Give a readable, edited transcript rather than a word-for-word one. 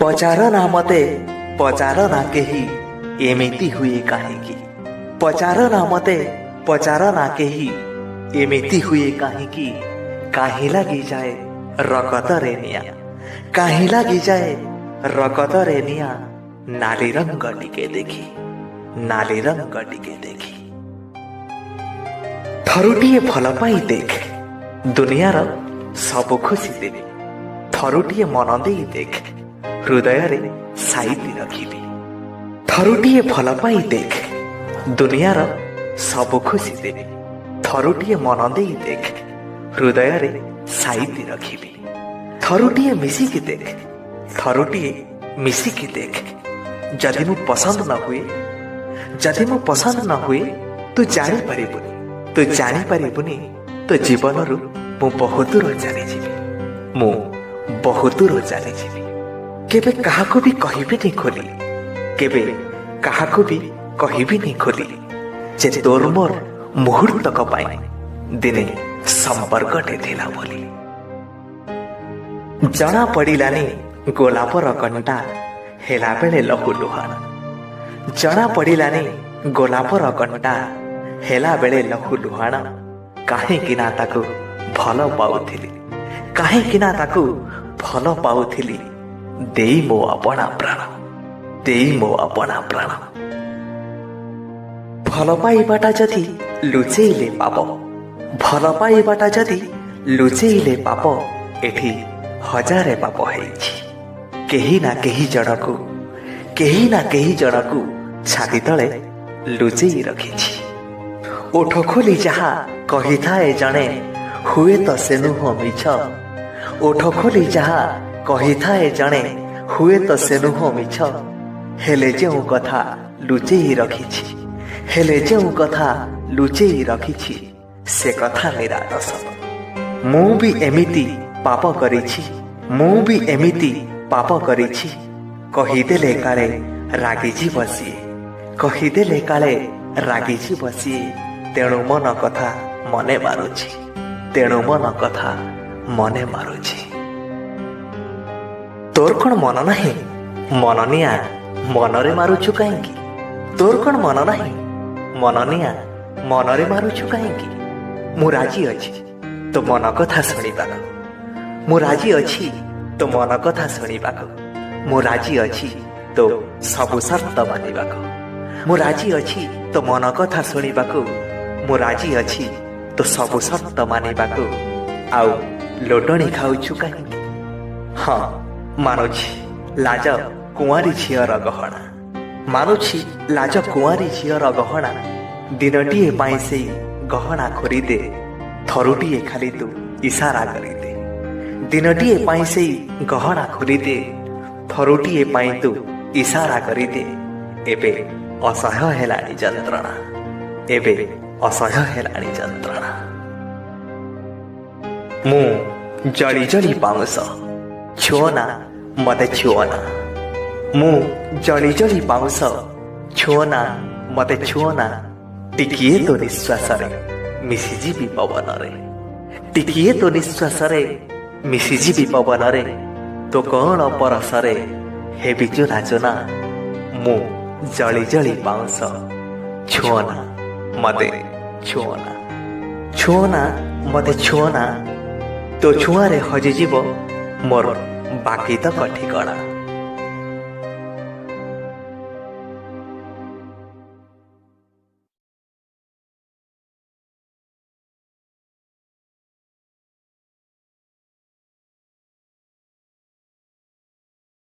पचार ना मते पचार ना केही एमिति हुए काहेकि पचार ना मते पचार ना केही एमिति हुए काहेकि काहे लगी जाए रकत रे निया काहे लगी जाए रकत रे निया नाली रंग टिके देखी नाली रंग टिके देखी थरुटिए भल पाई देख दुनियार सब खुशी देवी थरुटिए मन दे देख हृदय रे साइती रखिबी थरुटिए भल पाई देख दुनियार सब खुशी देवी थरुटिए मन दे देख हृदय रे साइती रखिबी थरुटिए मिसिकी देख थरुटिए मिसिकी देख जदि मु पसंद न हुए जदि मु पसंद न हुए तू जानी पारिबुनी तो जीवन रु मु बहुत दूर चली जीवी मु बहुत दूर चली जीवी केबे काहाको भी कहिबी नहीं खोली केबे काहाको भी कहिबी नहीं खोली जे तोर मोर मुहूर्तक पाई दिने संपर्क थिला बोली जना पड़िलानी गोलापर कंटा हेला बेले लहु लुहाण जना पड़िलानी गोलापर कंटा हेला बेले लहु लुहाण काहेकि ना ताकू भल पाउथिली काहेकि ना ताकू भल पाउथिली देई मो अपना प्राण देई मो अपना प्राण भल पाइबाटा जदि लुचेइले पाप भल पाइबाटा जदि लुचेइले पाप एठी हजारे पाप हेछि केही ना केही जणकू छाती तले लुचेई रखिछि ओठ खोली जहा कही थाए जणे हुए तो से नुह मिछ ओठ खोली जहा कही थाए जणे हुए तो से नुह मिछ हेले जेउ कथा लुचेई रखिछि हेले जेउ कथा लुचेई रखिछि से कथा निराट सब मु भी एमिति पाप करिछि मु भी एमिति पाप करिछि कहिदेले काले रागिछि बसी कहिदेले काले रागिछि बसी तेणु मन कथा मने मारुछि तेणु मन कथा मने मारुछि तोर कौन मन नाही मननिया मनरे मारुछु काहेकि तोर कौन मन नाही मननिया मनरे मारुछु काहेकि मु राजी अछि तो मन कथा शुणिबाक मु राजी अछि तो मन कथा शुणिबाक मु राजी अछि तो सबु शर्त मानिबाक मु राजी अछि तो मन कथा शुणिबाक मु राजी अछि तो सबु शर्त मानिबाक आउ लोटणी खाउछु काहेकि हाँ मानुछि लाज कुंवारी झियर गहना मानुछि लाज कुंवारी झियर गहना दिनटीए पाई से गहना खोरीदे थरुटीए खाली तू इशारा करिदे दिनटीए पाई से गहना खोरीदे थरुटीए पाई तू इशारा करिदे एबे असह्य हेलानी जंत्रणा एबे असह्य हेलानी जंत्रणा मु जली जली पाउस छुअना मते छुअना मु जली जली पाउस छुअना मते छुअना टिकिए तो निश्वास रे मिसिजीबी पवन रे टिकिए तो निश्वास रे मिसिजीबी पवन रे तो कौन परस रे हे बिजु राजना मु जली जली पाउस छुअना मते छुअना छुअना मते छुअना तो छुआ रे हजिजीव मोर बाकी तो ठिकଣା।